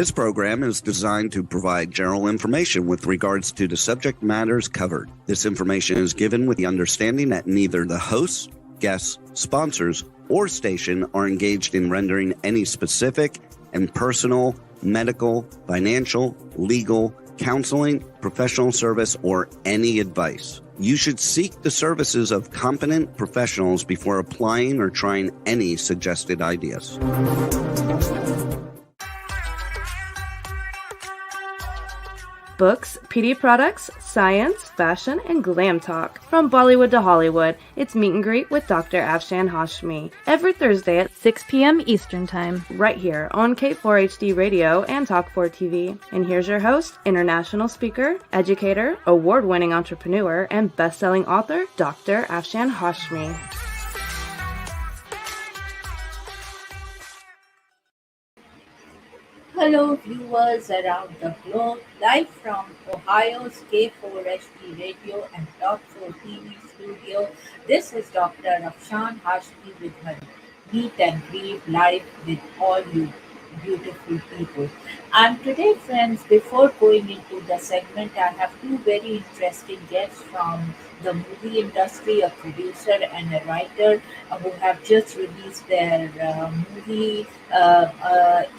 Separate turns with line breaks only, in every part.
This program is designed to provide general information with regards to the subject matters covered. This information is given with the understanding that neither the hosts, guests, sponsors, or station are engaged in rendering any specific and personal, medical, financial, legal, counseling, professional service, or any advice. You should seek the services of competent professionals before applying or trying any suggested ideas.
Books, PD products, science, fashion, and glam talk. From Bollywood to Hollywood, it's Meet and Greet with Dr. Afshan Hashmi. Every Thursday at 6 p.m. Eastern Time. Right here on K4HD Radio and Talk4 TV. And here's your host, international speaker, educator, award-winning entrepreneur, and best-selling author, Dr. Afshan Hashmi.
Hello viewers around the globe, live from Ohio's K4HD Radio and Talk4 TV studio. This is Dr. Afshan Hashmi with her Meet and Greet live with all you beautiful people. And today, friends, before going into the segment, I have two very interesting guests from the movie industry, a producer and a writer who have just released their movie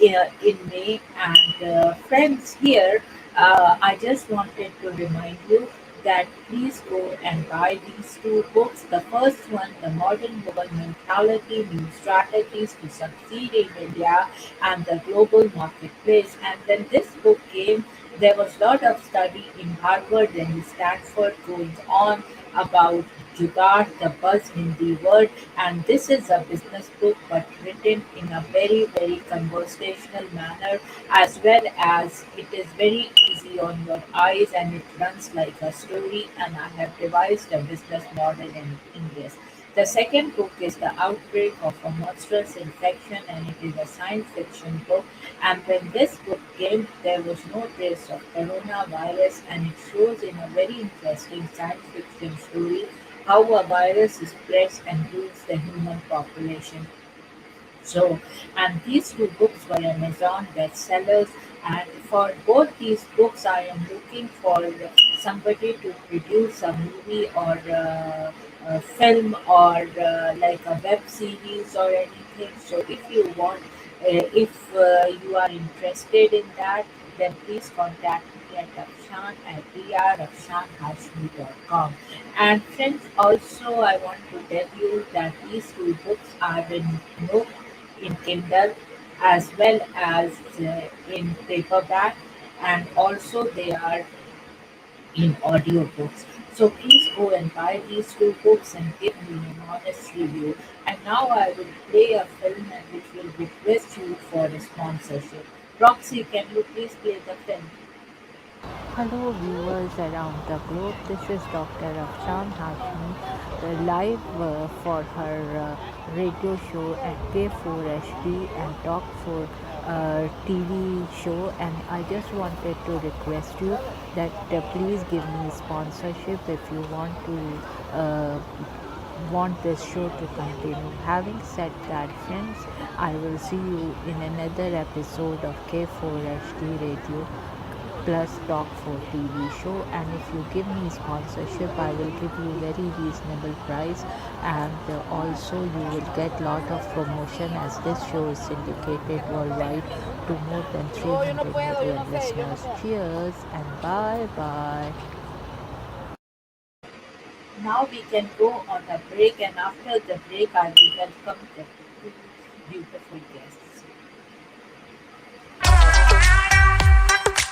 in May. And friends, here, I just wanted to remind you that please go and buy these two books. The first one, The Modern Woman Mentality, New Strategies to Succeed in India and the Global Marketplace. And when this book came, there was a lot of study in Harvard and Stanford going on about Jugaad, the buzz Hindi word, and this is a business book but written in a very, very conversational manner, as well as it is very easy on your eyes and it runs like a story, and I have devised a business model in English. The second book is The Outbreak of A Monstrous Infection, and it is a science fiction book. And when this book came, there was no trace of coronavirus, and it shows in a very interesting science fiction story how a virus spreads and rules the human population. So, and these two books were Amazon bestsellers, and for both these books, I am looking for somebody to produce a movie or a film or like a web series or anything. So, if you want, if you are interested in that, then please contact me at afshanhashmi.com. And friends, also I want to tell you that these two books are in Kindle as well as in paperback, and also they are in audiobooks. So please go and buy these two books and give me an honest review. And now I will play a film and which will request you for a sponsorship. Roxy, can you please play the film?
Hello viewers around the globe, this is Dr. Afshan Hashmi live for her radio show at K4HD and Talk4 TV show, and I just wanted to request you that please give me sponsorship if you want this show to continue. Having said that, friends, I will see you in another episode of K4HD Radio plus Talk4 TV show, and if you give me sponsorship, I will give you very reasonable price, and also you will get lot of promotion as this show is syndicated worldwide to more than 300 million listeners. Cheers and bye bye.
Now we can go on a break, and after the break I will welcome the two beautiful guests.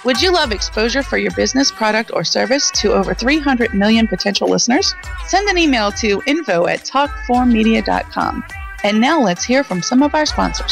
Would you love exposure for your business, product, or service to over 300 million potential listeners? Send an email to info@talk4media.com. And now let's hear from some of our sponsors.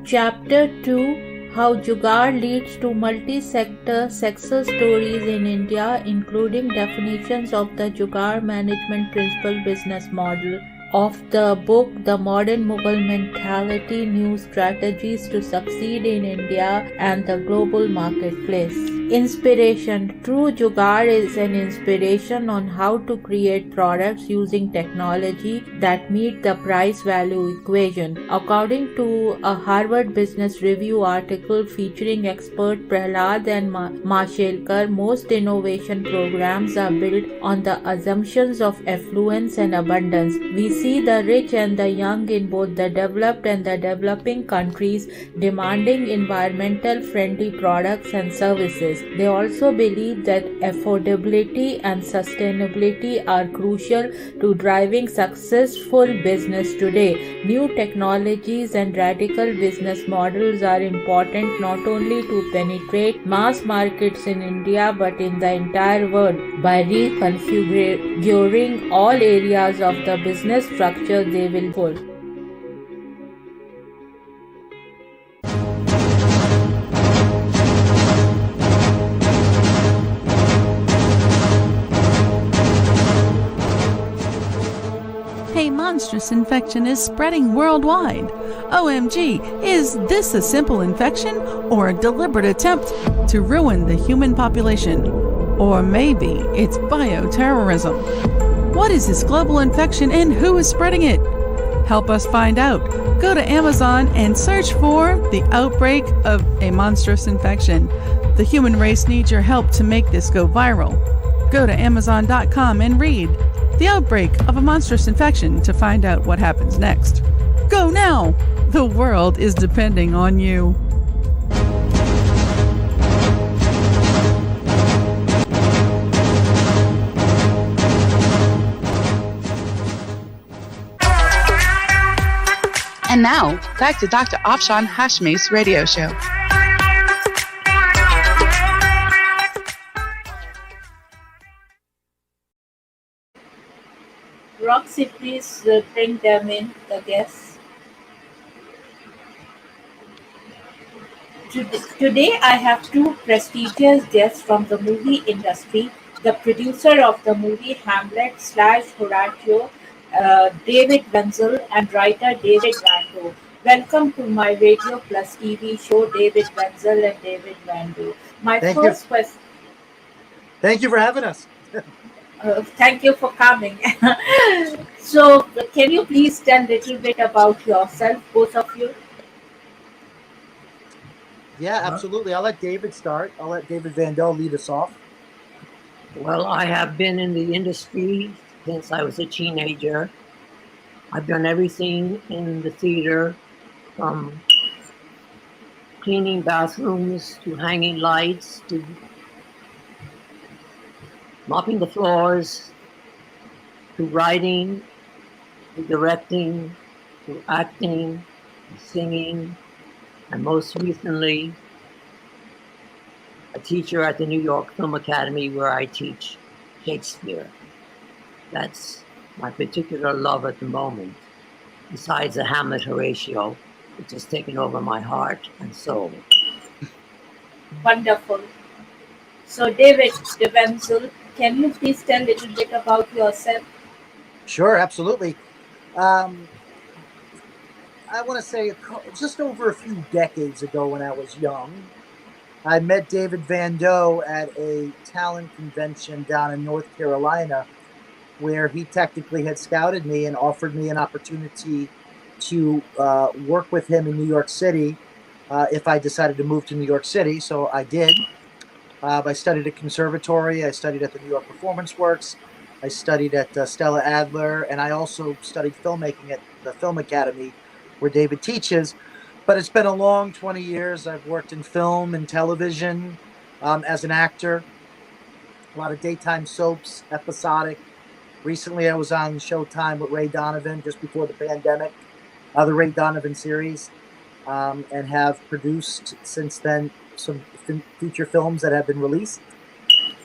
Chapter 2: How Jugaad leads to multi-sector success stories in India, including definitions of the Jugaad management principle business model. of the book The Modern Mughal Mentality, New Strategies to Succeed in India and the Global Marketplace. Inspiration. True Jugaad is an inspiration on how to create products using technology that meet the price-value equation. According to a Harvard Business Review article featuring expert Prahlad and Mashelkar, most innovation programs are built on the assumptions of affluence and abundance. We see the rich and the young in both the developed and the developing countries demanding environmental friendly products and services. They also believe that affordability and sustainability are crucial to driving successful business today. New technologies and radical business models are important not only to penetrate mass markets in India but in the entire world. By reconfiguring all areas of the business structure, they will full.
A monstrous infection is spreading worldwide. OMG, is this a simple infection or a deliberate attempt to ruin the human population? Or maybe it's bioterrorism. What is this global infection and who is spreading it? Help us find out. Go to Amazon and search for The Outbreak of A Monstrous Infection. The human race needs your help to make this go viral. Go to Amazon.com and read The Outbreak of a Monstrous Infection to find out what happens next. Go now! The world is depending on you.
And now, back to Dr. Afshan Hashmi's radio show.
Roxy, please bring them in, the guests. Today I have two prestigious guests from the movie industry, the producer of the movie Hamlet / Horatio, David Wenzel, and writer David Vando. Welcome to my Radio Plus TV show, David Wenzel and David Vando.
Thank you for having us.
Thank you for coming. So, can you please tell a little bit about yourself, both of you?
Yeah, absolutely. I'll let David start. I'll let David Vando lead us off.
Well, I have been in the industry since I was a teenager. I've done everything in the theater, from cleaning bathrooms to hanging lights to mopping the floors, to writing, to directing, to acting, to singing, and most recently, a teacher at the New York Film Academy where I teach Shakespeare. That's my particular love at the moment, besides the Hamlet Horatio, which has taken over my heart and soul.
Wonderful. So, David Wenzel, can you please tell a little bit about yourself?
Sure, absolutely. I want to say just over a few decades ago when I was young, I met David Vando at a talent convention down in North Carolina, where he technically had scouted me and offered me an opportunity to work with him in New York City if I decided to move to New York City. So I did. I studied at conservatory. I studied at the New York Performance Works. I studied at Stella Adler, and I also studied filmmaking at the Film Academy, where David teaches. But it's been a long 20 years. I've worked in film and television as an actor, a lot of daytime soaps, episodic. Recently, I was on Showtime with Ray Donovan just before the pandemic, the Ray Donovan series, and have produced since then some feature films that have been released.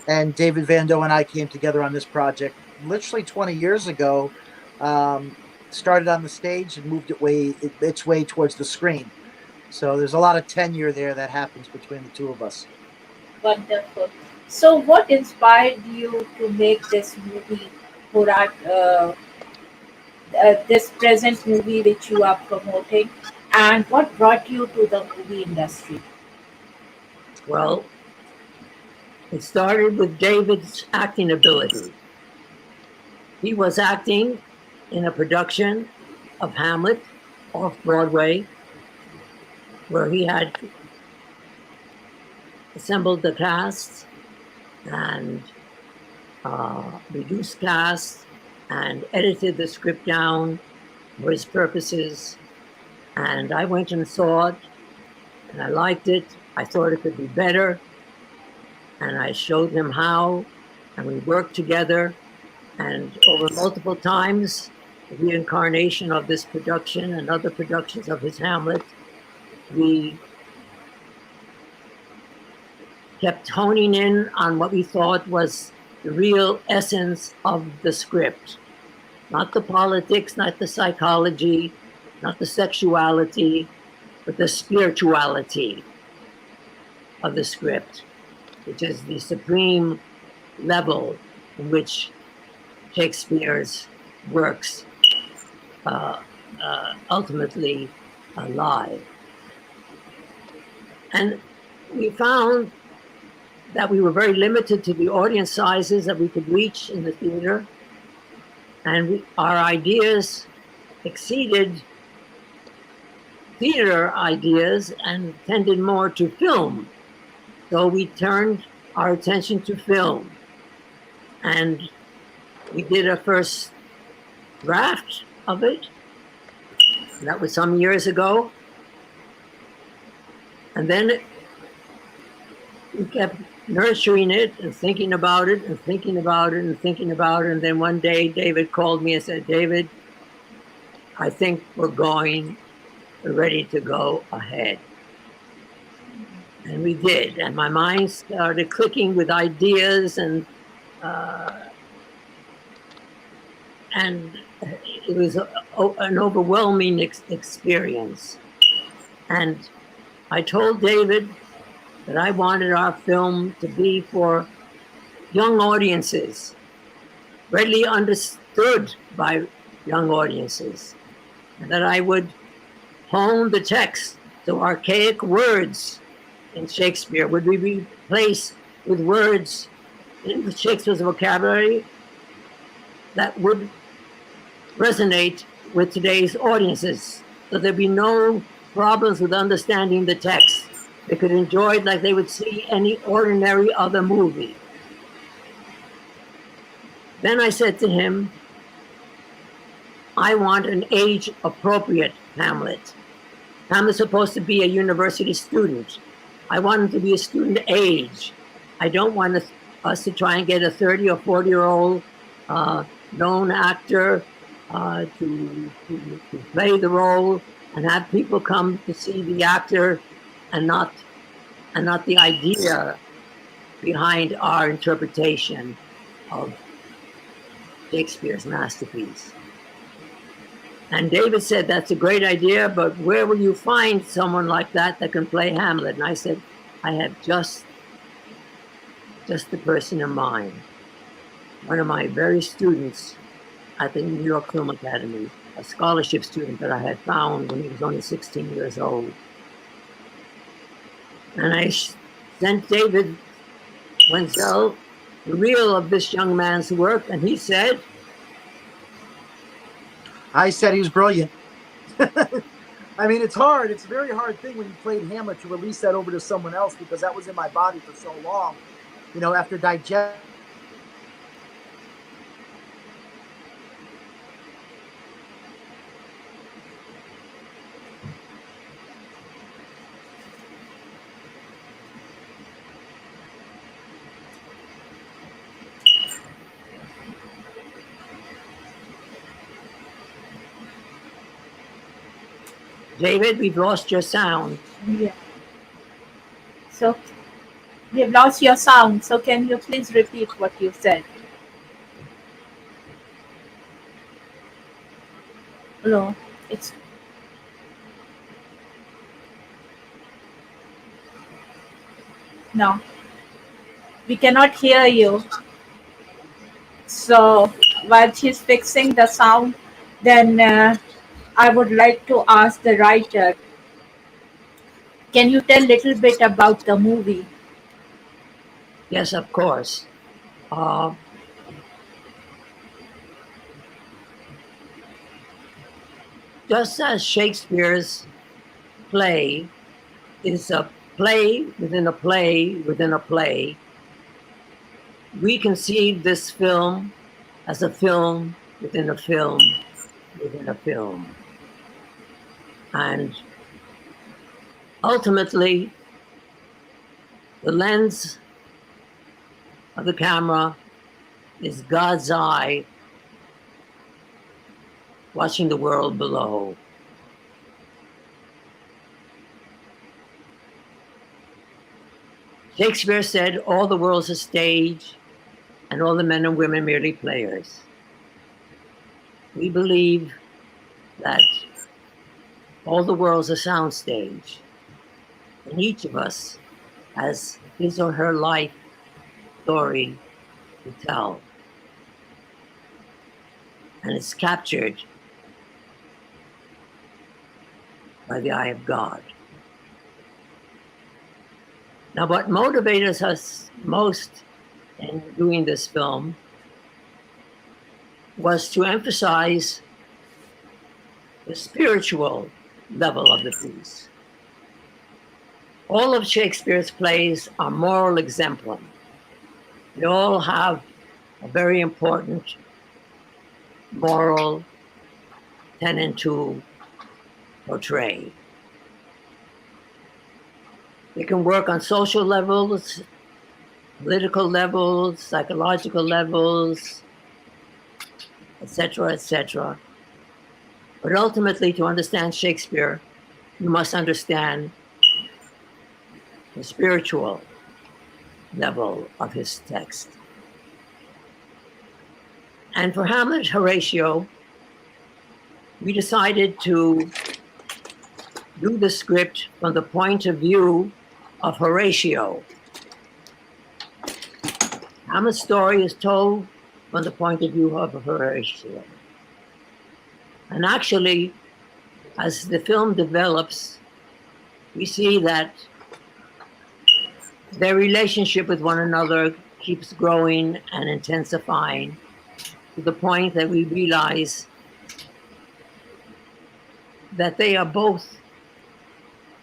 And David Vando and I came together on this project literally 20 years ago. Started on the stage and moved its way towards the screen. So there's a lot of tenure there that happens between the two of us.
Wonderful. So, what inspired you to make this movie, this present movie which you are promoting, and what brought you to the movie industry?
Well, it started with David's acting ability. He was acting in a production of Hamlet off Broadway, where he had assembled the cast and reduced cast and edited the script down for his purposes. And I went and saw it, and I liked it. I thought it could be better, and I showed him how, and we worked together. And over multiple times, the reincarnation of this production and other productions of his Hamlet, we kept honing in on what we thought was the real essence of the script. Not the politics, not the psychology, not the sexuality, but the spirituality of the script, which is the supreme level in which Shakespeare's works ultimately lie. And we found that we were very limited to the audience sizes that we could reach in the theater, and our ideas exceeded theater ideas and tended more to film. So we turned our attention to film, and we did a first draft of it. That was some years ago. And then we kept nurturing it and thinking about it and thinking about it and thinking about it. And then one day David called me and said, David, I think we're ready to go ahead. And we did. And my mind started clicking with ideas, and it was an overwhelming experience. And I told David that I wanted our film to be for young audiences, readily understood by young audiences, and that I would hone the text so archaic words in Shakespeare would be replaced with words in Shakespeare's vocabulary that would resonate with today's audiences, so there'd be no problems with understanding the text. They could enjoy it like they would see any ordinary other movie. Then I said to him, I want an age-appropriate Hamlet. Hamlet's supposed to be a university student. I want him to be a student age. I don't want us to try and get a 30 or 40-year-old known actor to play the role and have people come to see the actor and not the idea behind our interpretation of Shakespeare's masterpiece. And David said, that's a great idea, but where will you find someone like that can play Hamlet? And I said, I have just the person in mind. One of my very students at the New York Film Academy, a scholarship student that I had found when he was only 16 years old. And I sent David Wenzel the reel of this young man's work, and he said,
I said he was brilliant. I mean, it's hard. It's a very hard thing when you played Hamlet to release that over to someone else, because that was in my body for so long. You know, after digest.
David, we've lost your sound.
Yeah. So we've lost your sound. So can you please repeat what you said? No, it's no. We cannot hear you. So while she's fixing the sound, Then I would like to ask the writer, can you tell a little bit about the movie?
Yes, of course. Uh, just as Shakespeare's play is a play within a play within a play, we conceive this film as a film within a film within a film. And ultimately, the lens of the camera is God's eye watching the world below. Shakespeare said, all the world's a stage, and all the men and women merely players. We believe that all the world's a soundstage, and each of us has his or her life story to tell. And it's captured by the eye of God. Now, what motivated us most in doing this film was to emphasize the spiritual level of the piece. All of Shakespeare's plays are moral exemplum. They all have a very important moral tenet to portray. They can work on social levels, political levels, psychological levels, etc., etc. But ultimately, to understand Shakespeare, you must understand the spiritual level of his text. And for Hamlet, Horatio, we decided to do the script from the point of view of Horatio. Hamlet's story is told from the point of view of Horatio. And actually, as the film develops, we see that their relationship with one another keeps growing and intensifying to the point that we realize that they are both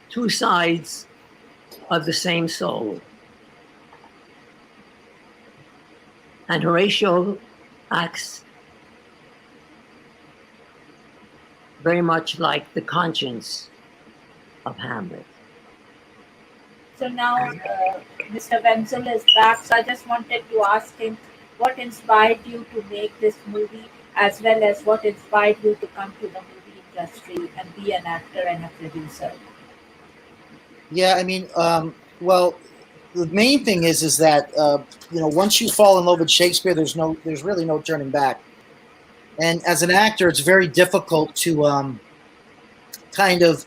two sides of the same soul. And Horatio acts very much like the conscience of Hamlet.
So now Mr. Wenzel is back, so I just wanted to ask him what inspired you to make this movie, as well as what inspired you to come to the movie industry and be an actor and a producer.
Yeah, I mean, well, the main thing is that once you fall in love with Shakespeare, there's really no turning back. And as an actor, it's very difficult to kind of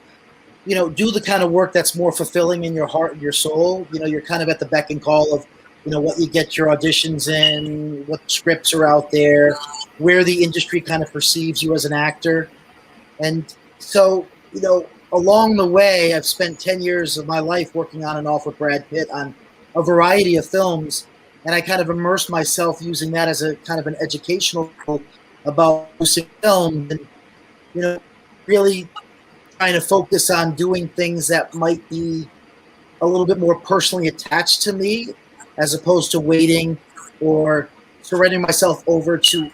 do the kind of work that's more fulfilling in your heart and your soul. You're kind of at the beck and call of what you get your auditions in, what scripts are out there, where the industry kind of perceives you as an actor. And so along the way, I've spent 10 years of my life working on and off with Brad Pitt on a variety of films, and I kind of immersed myself using that as a kind of an educational about producing film, and really trying to focus on doing things that might be a little bit more personally attached to me, as opposed to waiting or surrendering myself over to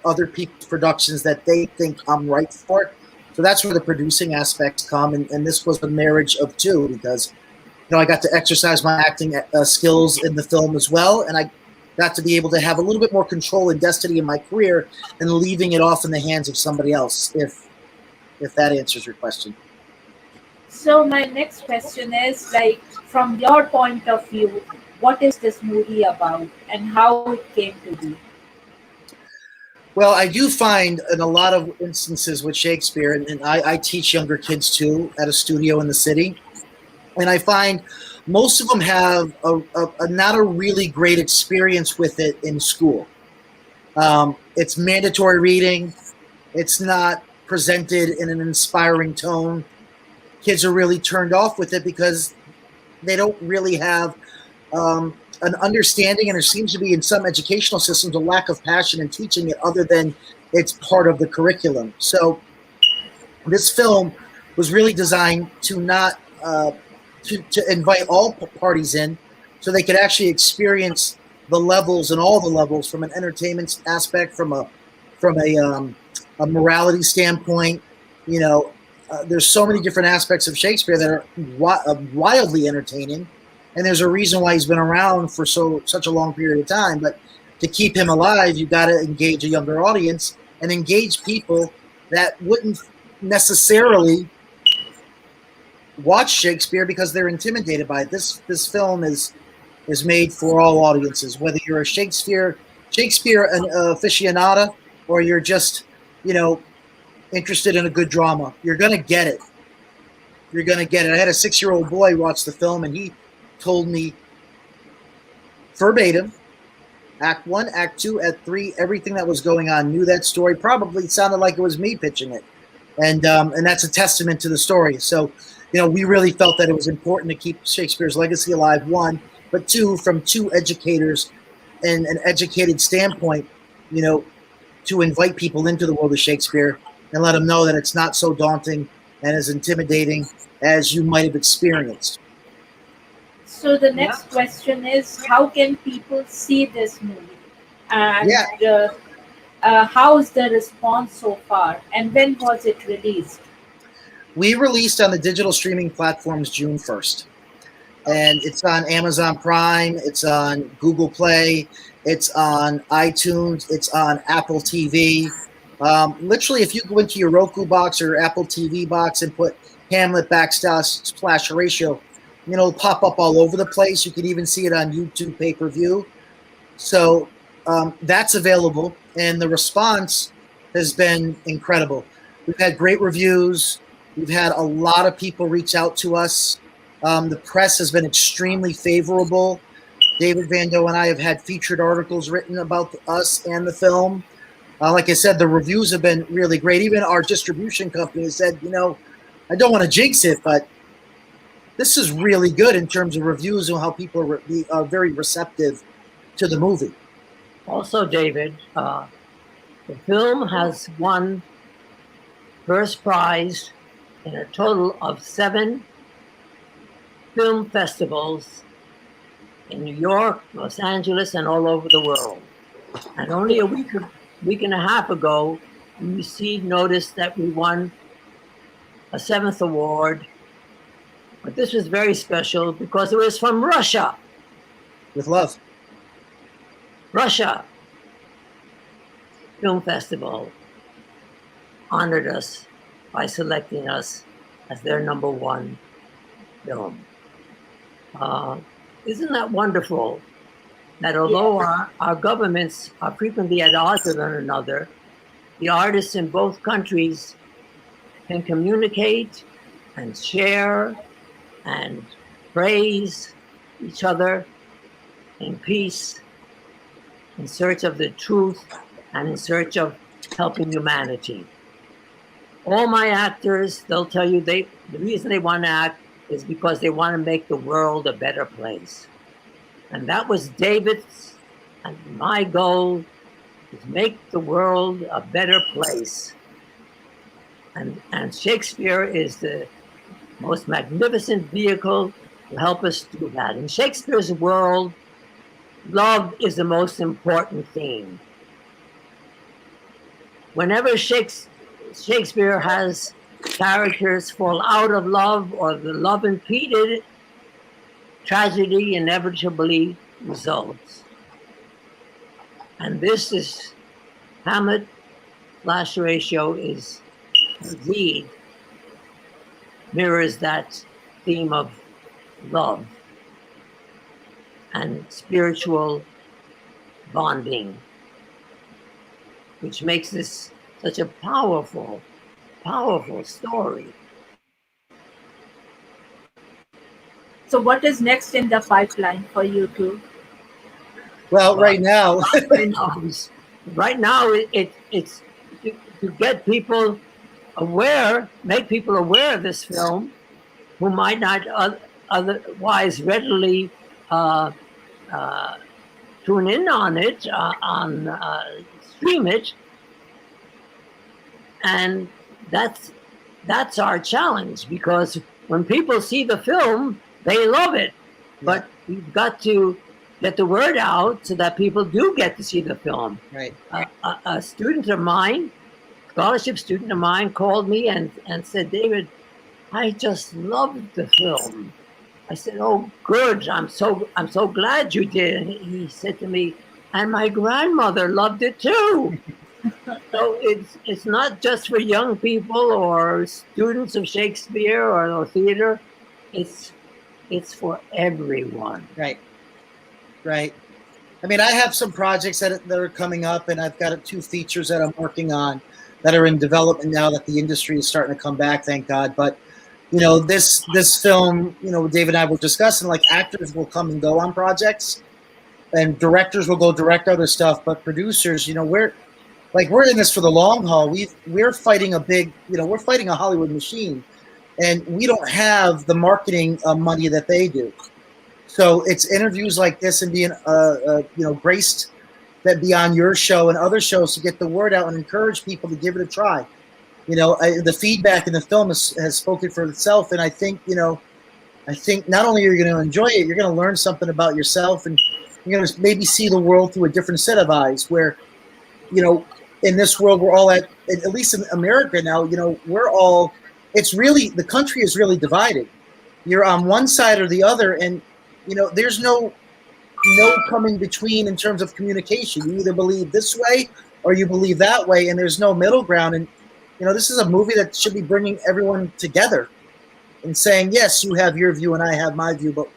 other people's productions that they think I'm right for. So that's where the producing aspects come, and this was a marriage of two, because I got to exercise my acting skills in the film as well, and I got to be able to have a little bit more control and destiny in my career than leaving it off in the hands of somebody else, if that answers your question.
So my next question is, from your point of view, what is this movie about and how it came to be?
Well, I do find in a lot of instances with Shakespeare, and I teach younger kids too at a studio in the city, and I find most of them have a not a really great experience with it in school. It's mandatory reading. It's not presented in an inspiring tone. Kids are really turned off with it because they don't really have an understanding, and there seems to be in some educational systems a lack of passion in teaching it other than it's part of the curriculum. So this film was really designed to not to invite all parties in so they could actually experience the levels and all the levels from an entertainment aspect, from a morality standpoint. You know, there's so many different aspects of Shakespeare that are wildly entertaining, and there's a reason why he's been around for such a long period of time. But to keep him alive, you've got to engage a younger audience and engage people that wouldn't necessarily watch Shakespeare because they're intimidated by it. This film is made for all audiences, whether you're a Shakespeare aficionado or you're just, interested in a good drama. You're gonna get it. You're gonna get it. I had a 6-year-old boy watch the film, and he told me verbatim, Act 1, Act 2, Act 3, everything that was going on, knew that story. Probably sounded like it was me pitching it, and that's a testament to the story. So, we really felt that it was important to keep Shakespeare's legacy alive. One, but two, from two educators and an educated standpoint, to invite people into the world of Shakespeare and let them know that it's not so daunting and as intimidating as you might have experienced.
So the next question is, how can people see this movie? And how's the response so far? And when was it released?
We released on the digital streaming platforms June 1st. And it's on Amazon Prime, it's on Google Play, it's on iTunes, it's on Apple TV. Literally, if you go into your Roku box or Apple TV box and put Hamlet / Horatio, it'll pop up all over the place. You can even see it on YouTube pay-per-view. So that's available, and the response has been incredible. We've had great reviews. We've had a lot of people reach out to us. The press has been extremely favorable. David Van Doe and I have had featured articles written about us and the film. Like I said, the reviews have been really great. Even our distribution company has said, I don't want to jinx it, but this is really good in terms of reviews and how people are very receptive to the movie.
Also, David, the film has won first prize in a total of 7 film festivals in New York, Los Angeles, and all over the world. And only a week and a half ago, we received notice that we won a 7th award. But this was very special because it was from Russia.
With love.
Russia Film Festival honored us by selecting us as their #1 film. Isn't that wonderful? That although our governments are frequently at odds with one another, the artists in both countries can communicate and share and praise each other in peace, in search of the truth and in search of helping humanity. All my actors, they'll tell you the reason they want to act is because they want to make the world a better place. And that was David's and my goal, is make the world a better place. And Shakespeare is the most magnificent vehicle to help us do that. In Shakespeare's world, love is the most important theme. Whenever Shakespeare has characters fall out of love or the love impeded, tragedy inevitably results. And this is Hamlet / Horatio is indeed mirrors that theme of love and spiritual bonding, which makes this such a powerful, powerful story.
So what is next in the pipeline for you two?
Well, right now,
right now, it's to get people aware, make people aware of this film who might not otherwise readily tune in on it, stream it, and that's our challenge, because when people see the film, they love it. Yeah. But we've got to get the word out so that people do get to see the film.
Right.
A student of mine, scholarship student of mine, called me and said, "David, I just loved the film." I said, "Oh, good. I'm so glad you did." And he said to me, "And my grandmother loved it too." So it's not just for young people or students of Shakespeare or theater. It's for everyone.
Right. Right. I mean, I have some projects that are coming up, and I've got 2 features that I'm working on that are in development now that the industry is starting to come back, thank God. But, you know, this film, you know, David and I were discussing, like, actors will come and go on projects, and directors will go direct other stuff, but producers, you know, we're in this for the long haul. We're fighting we're fighting a Hollywood machine, and we don't have the marketing money that they do. So it's interviews like this and being, graced that be on your show and other shows to get the word out and encourage people to give it a try. You know, the feedback in the film has spoken for itself, and I think not only are you going to enjoy it, you're going to learn something about yourself, and you're going to maybe see the world through a different set of eyes. Where, you know, in this world, we're all at least in America now, you know, the country is really divided. You're on one side or the other, and, you know, there's no coming between in terms of communication. You either believe this way or you believe that way, and there's no middle ground. And, you know, this is a movie that should be bringing everyone together and saying, yes, you have your view and I have my view, but,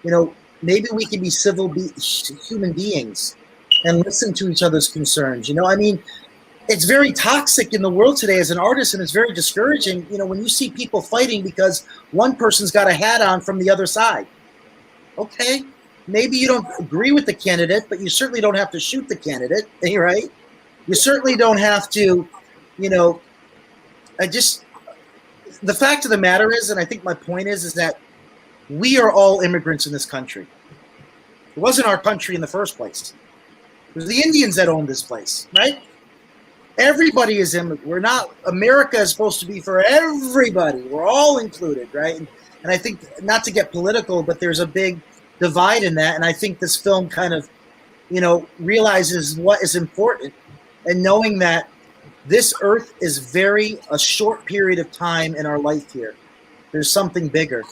you know, maybe we can be human beings and listen to each other's concerns. You know, I mean, it's very toxic in the world today as an artist, and it's very discouraging, you know, when you see people fighting because one person's got a hat on from the other side. Okay, maybe you don't agree with the candidate, but you certainly don't have to shoot the candidate, right? You certainly don't have to, you know, the fact of the matter is, and I think my point is that we are all immigrants in this country. It wasn't our country in the first place. It was the Indians that owned this place, right? Everybody is immigrant. America is supposed to be for everybody. We're all included, right? And I think, not to get political, but there's a big divide in that. And I think this film kind of, you know, realizes what is important, and knowing that this earth is a short period of time in our life here. There's something bigger.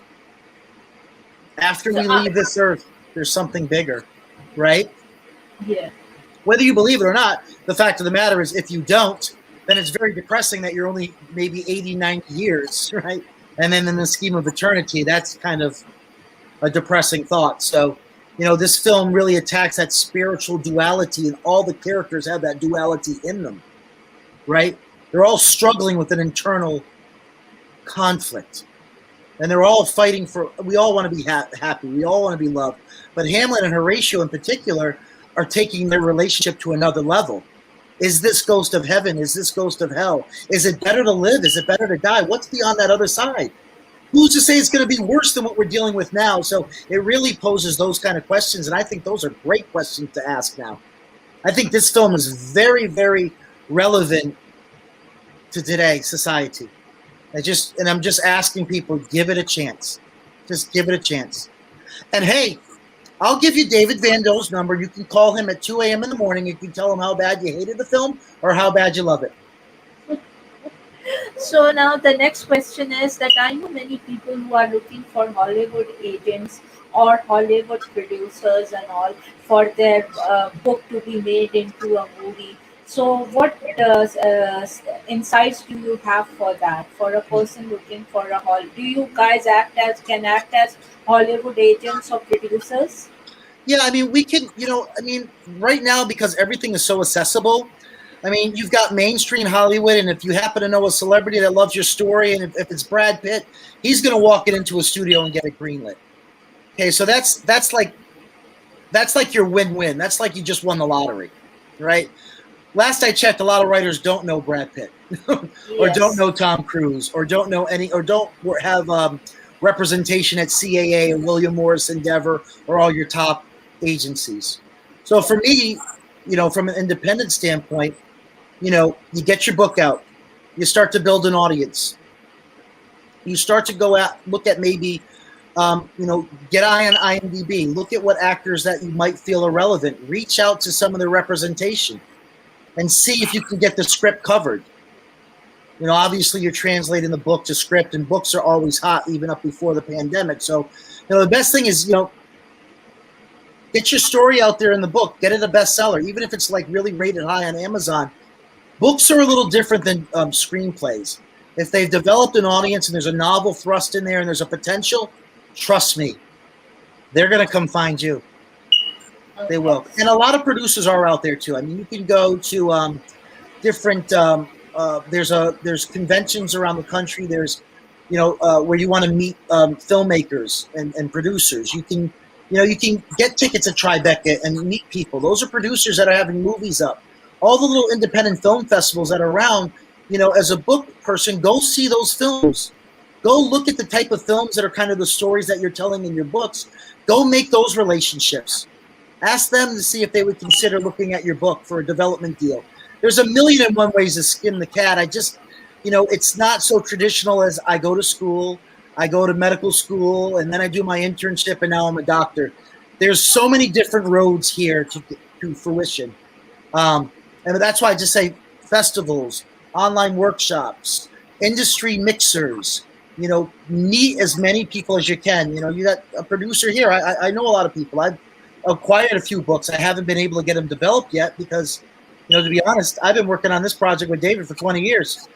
After we leave this earth, there's something bigger, right?
Yeah.
Whether you believe it or not, the fact of the matter is, if you don't, then it's very depressing that you're only maybe 80, 90 years, right? And then in the scheme of eternity, that's kind of a depressing thought. So, you know, this film really attacks that spiritual duality, and all the characters have that duality in them, right? They're all struggling with an internal conflict. And they're all fighting we all want to be happy. We all want to be loved. But Hamlet and Horatio in particular are taking their relationship to another level. Is this ghost of heaven? Is this ghost of hell? Is it better to live? Is it better to die? What's beyond that other side? Who's to say it's going to be worse than what we're dealing with now? So it really poses those kind of questions, and I think those are great questions to ask now. I think this film is very, very relevant to today's society. I'm just asking people, give it a chance. Just give it a chance. And hey, I'll give you David Van Doe's number. You can call him at 2 a.m. in the morning. You can tell him how bad you hated the film or how bad you love it.
So now the next question is that I know many people who are looking for Hollywood agents or Hollywood producers and all for their book to be made into a movie. So what insights do you have for that, for a person looking for a hall? Do you guys can act as Hollywood agents or producers?
Yeah, I mean, we can, right now, because everything is so accessible, I mean, you've got mainstream Hollywood, and if you happen to know a celebrity that loves your story, and if it's Brad Pitt, he's going to walk it into a studio and get it greenlit. Okay, so that's like your win-win. That's like you just won the lottery, right? last I checked, a lot of writers don't know Brad Pitt, or don't know Tom Cruise, or don't know any, or don't have representation at CAA or William Morris Endeavor or all your top agencies. So for me, from an independent standpoint, you get your book out, you start to build an audience, you start to go out, look at maybe, get eye on IMDb, look at what actors that you might feel are relevant, reach out to some of the representation, and see if you can get the script covered. Obviously you're translating the book to script, and books are always hot, even up before the pandemic. So, the best thing is, get your story out there in the book, get it a bestseller, even if it's like really rated high on Amazon. Books are a little different than screenplays. If they've developed an audience and there's a novel thrust in there and there's a potential, trust me, they're going to come find you. Okay. They will. And a lot of producers are out there too. I mean, you can go to different, there's conventions around the country. There's, where you want to meet filmmakers and producers. You can get tickets at Tribeca and meet people. Those are producers that are having movies up. All the little independent film festivals that are around, as a book person, go see those films. Go look at the type of films that are kind of the stories that you're telling in your books. Go make those relationships. Ask them to see if they would consider looking at your book for a development deal. There's a million and one ways to skin the cat. I just, it's not so traditional as I go to school, I go to medical school, and then I do my internship, and now I'm a doctor. There's so many different roads here to fruition. And that's why I just say festivals, online workshops, industry mixers, meet as many people as you can. You got a producer here. I know a lot of people. I've acquired a few books. I haven't been able to get them developed yet because, to be honest, I've been working on this project with David for 20 years.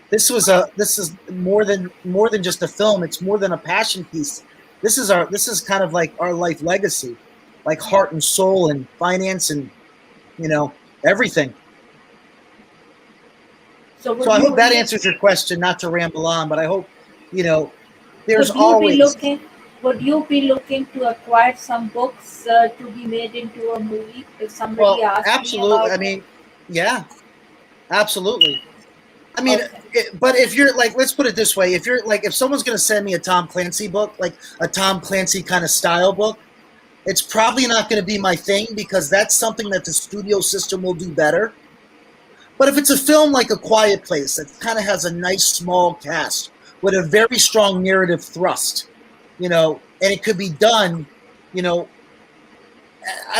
This is more than just a film. It's more than a passion piece. This is kind of like our life legacy, like heart and soul and finance and, everything. So I hope that answers your question, not to ramble on, but I hope, there's always...
Would you be looking to acquire some books to be made into a movie if somebody asks
absolutely.
me about
I mean, yeah, absolutely. I mean, but if you're like, let's put it this way. If someone's going to send me a Tom Clancy book, like a Tom Clancy kind of style book, it's probably not going to be my thing because that's something that the studio system will do better. But if it's a film like A Quiet Place that kind of has a nice small cast with a very strong narrative thrust, and it could be done, I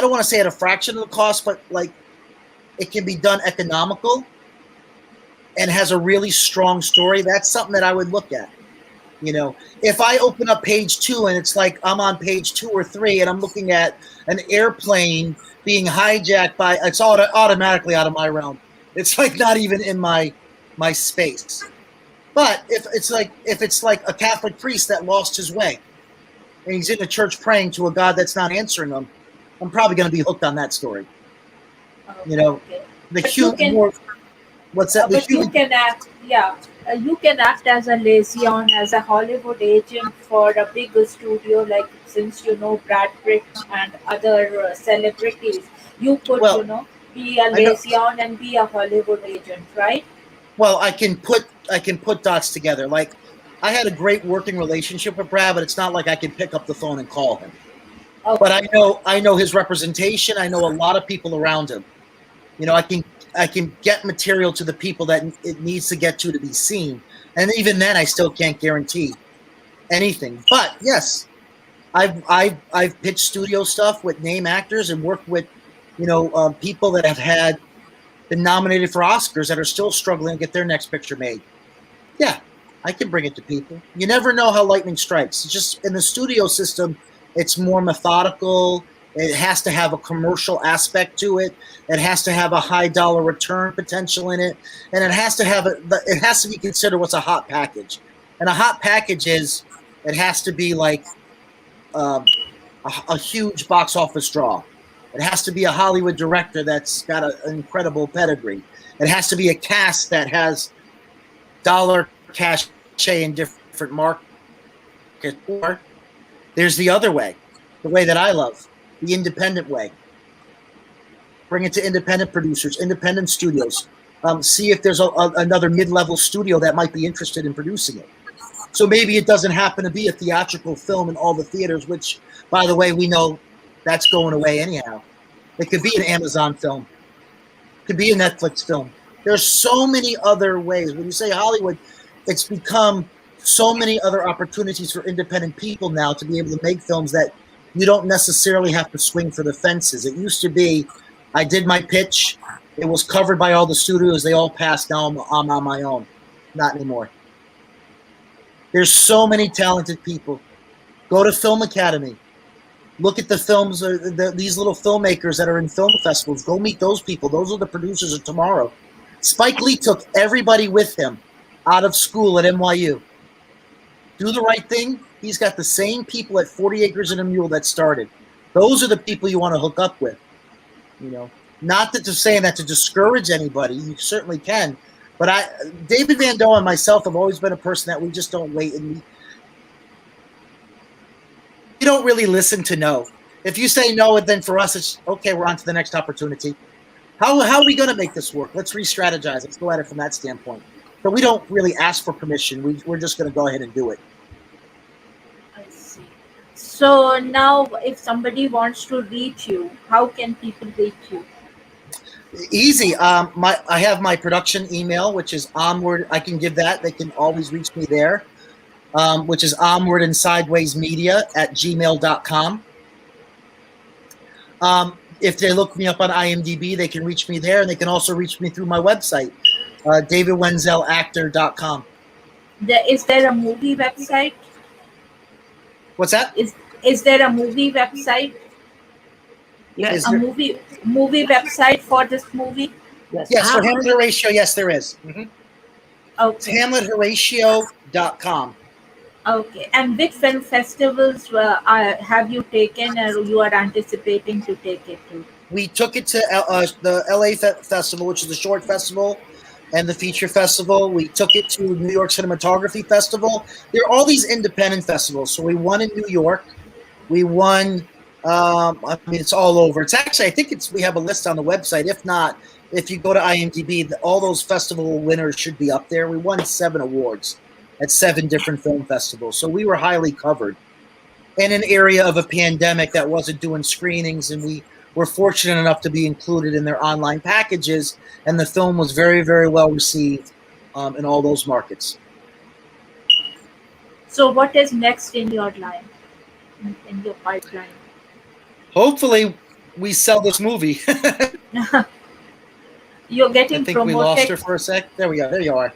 don't want to say at a fraction of the cost, but like it can be done economical and has a really strong story, that's something that I would look at. If I open up page 2 and it's like I'm on page 2 or 3 and I'm looking at an airplane being hijacked by, it's automatically out of my realm. It's like not even in my space. But if it's like a Catholic priest that lost his way and he's in the church praying to a God that's not answering him, I'm probably going to be hooked on that story. The human. What's that?
But you can act, you can act as a liaison, as a Hollywood agent for a big studio, like since Brad Pitt and other celebrities, you could be a liaison and be a Hollywood agent, right?
Well, I can put dots together. Like I had a great working relationship with Brad, but it's not like I can pick up the phone and call him. Okay. But I know his representation. I know a lot of people around him. I can get material to the people that it needs to get to be seen. And even then, I still can't guarantee anything. But yes, I've pitched studio stuff with name actors and worked with, people that have been nominated for Oscars that are still struggling to get their next picture made. Yeah, I can bring it to people. You never know how lightning strikes. It's just in the studio system, it's more methodical. It has to have a commercial aspect to it. It has to have a high dollar return potential in it, and it has to be considered what's a hot package. And a hot package it has to be like a huge box office draw. It has to be a Hollywood director that's got an incredible pedigree. It has to be a cast that has dollar cachet in different markets. Or there's the other way, the way that I love. The independent way. Bring it to independent producers, independent studios. See if there's another mid-level studio that might be interested in producing it. So maybe it doesn't happen to be a theatrical film in all the theaters, which, by the way, we know that's going away anyhow. It could be an Amazon film. It could be a Netflix film. There's so many other ways. When you say Hollywood, it's become so many other opportunities for independent people now to be able to make films that you don't necessarily have to swing for the fences. It used to be, I did my pitch. It was covered by all the studios. They all passed. Now I'm on my own. Not anymore. There's so many talented people. Go to Film Academy. Look at the films, these little filmmakers that are in film festivals. Go meet those people. Those are the producers of tomorrow. Spike Lee took everybody with him out of school at NYU. Do the right thing. He's got the same people at 40 Acres and a Mule that started. Those are the people you want to hook up with. Not that to saying that to discourage anybody. You certainly can. But David Van Doe and myself have always been a person that we just don't wait, and we don't really listen to no. If you say no, then for us it's okay. We're on to the next opportunity. How are we going to make this work? Let's re-strategize. Let's go at it from that standpoint. But we don't really ask for permission. We're just going to go ahead and do it.
I see. So now, if somebody wants to reach you, how can people reach you?
Easy. I have my production email, which is onward. I can give that. They can always reach me there, which is onward and sideways media at gmail.com. If they look me up on IMDb, they can reach me there, and they can also reach me through my website, davidwenzelactor.com.
Is there a movie website?
What's that?
Is there a movie website?
Yes.
A movie website for this movie?
Yes, for Hamlet Horatio, yes, there is. Mm-hmm.
Okay.
It's hamlethoratio.com.
Okay. And which film festivals have you taken, or you are anticipating to take it to?
We took it to the LA Festival, which is the short festival, and the feature festival. We took it to New York Cinematography Festival. There are all these independent festivals. So we won in New York. We won. It's all over. It's actually, I think we have a list on the website. If not, if you go to IMDb, all those festival winners should be up there. We won 7 awards at 7 different film festivals. So we were highly covered in an area of a pandemic that wasn't doing screenings, and we were fortunate enough to be included in their online packages, and the film was very, very well received in all those markets.
So what is next in your line, in your pipeline?
Hopefully, we sell this movie.
You're getting
I think
promoted.
We lost her for a sec. There we go. There you are.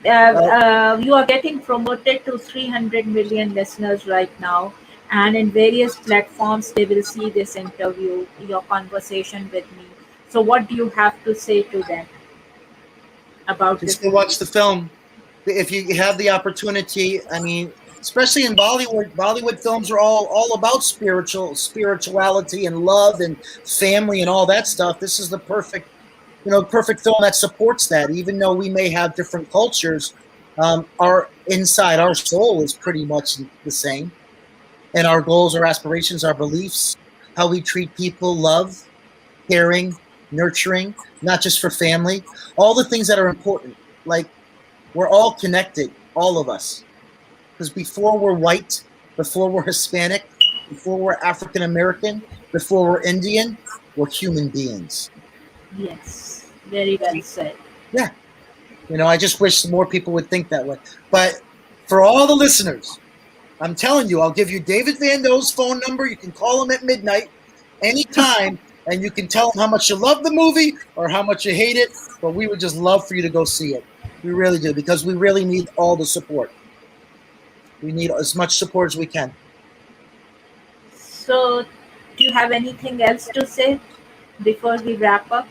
You are getting promoted to 300 million listeners right now, and in various platforms they will see this interview, your conversation with me. So what do you have to say to them about this?
Just go watch the film. If you have the opportunity, I mean, especially in Bollywood films are all about spirituality and love and family and all that stuff. This is the perfect film that supports that. Even though we may have different cultures, our soul is pretty much the same. And our goals, our aspirations, our beliefs, how we treat people, love, caring, nurturing, not just for family, all the things that are important. Like, we're all connected, all of us. Because before we're white, before we're Hispanic, before we're African American, before we're Indian, we're human beings.
Yes, very well said.
Yeah. I just wish more people would think that way. But for all the listeners, I'm telling you, I'll give you David Van Doe's phone number. You can call him at midnight, anytime, and you can tell him how much you love the movie or how much you hate it. But we would just love for you to go see it. We really do, because we really need all the support. We need as much support as we can.
So, do you have anything else to say before we wrap up?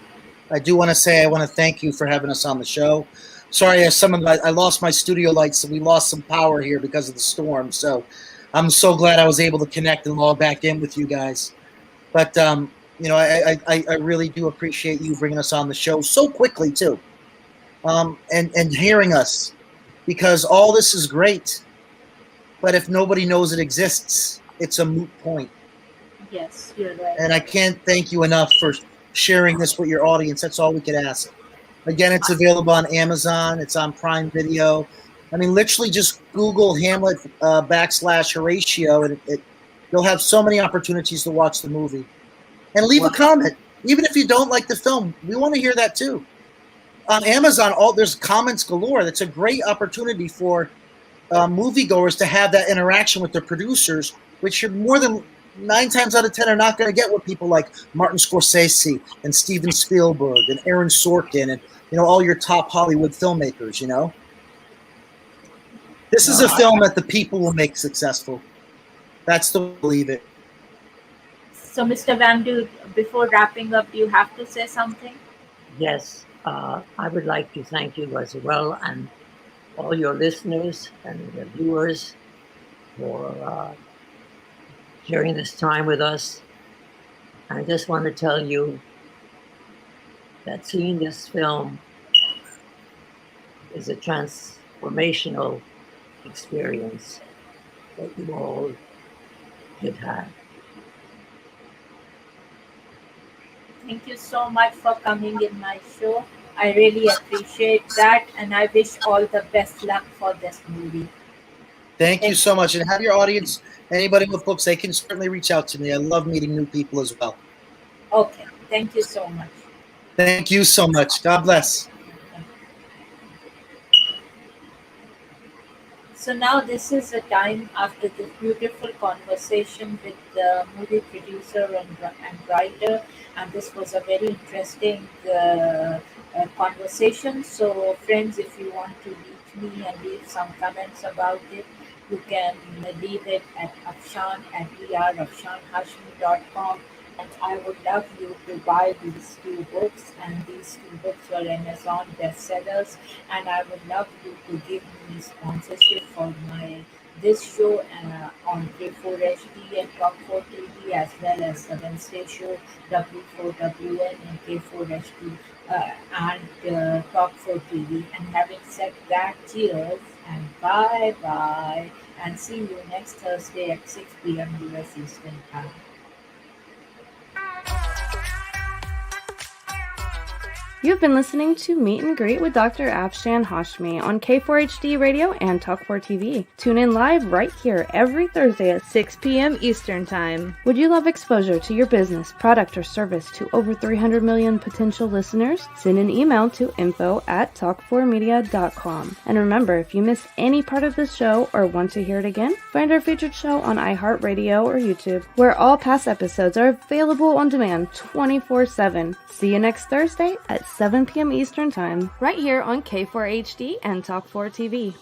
I do want to say I want to thank you for having us on the show. Sorry, I lost my studio lights, and we lost some power here because of the storm. So I'm so glad I was able to connect and log back in with you guys. But I really do appreciate you bringing us on the show so quickly too, and hearing us, because all this is great. But if nobody knows it exists, it's a moot point.
Yes, you're right.
And I can't thank you enough for sharing this with your audience. That's all we could ask. Again, it's available on Amazon. It's on Prime Video. I mean, literally just Google Hamlet / Horatio, and you'll have so many opportunities to watch the movie. And leave a comment. Even if you don't like the film, we want to hear that too. On Amazon, there's comments galore. That's a great opportunity for moviegoers to have that interaction with their producers, which you're more than 9 times out of 10 are not going to get with people like Martin Scorsese and Steven Spielberg and Aaron Sorkin and all your top Hollywood filmmakers. This is a film that the people will make successful. That's the way I believe it.
So, Mr. Vandu, before wrapping up, do you have to say something?
Yes, I would like to thank you as well, and all your listeners and the viewers for sharing this time with us. I just want to tell you that seeing this film is a transformational experience that you all should have.
Thank you so much for coming in my show. I really appreciate that, and I wish all the best luck for this movie.
Thank you so much. And have your audience, anybody with books, they can certainly reach out to me. I love meeting new people as well.
Okay. Thank you so much.
Thank you so much. God bless.
So now this is the time after this beautiful conversation with the movie producer and writer, and this was a very interesting conversation. So friends, if you want to reach me and leave some comments about it, you can leave it at afshanhashmi.com. And I would love you to buy these 2 books, and these 2 books were Amazon bestsellers. And I would love you to give me sponsorship for this show on K4HD and Talk4 TV, as well as the Wednesday show W4WN and K4HD and Talk4 TV. And having said that, cheers and bye bye, and see you next Thursday at 6 p.m. US Eastern Time.
You've been listening to Meet and Greet with Dr. Afshan Hashmi on K4HD Radio and Talk4 TV. Tune in live right here every Thursday at 6 p.m. Eastern Time. Would you love exposure to your business, product, or service to over 300 million potential listeners? Send an email to info@talk4media.com. And remember, if you miss any part of this show or want to hear it again, find our featured show on iHeartRadio or YouTube, where all past episodes are available on demand 24/7. See you next Thursday at 7 p.m. Eastern Time, right here on K4HD and Talk4 TV.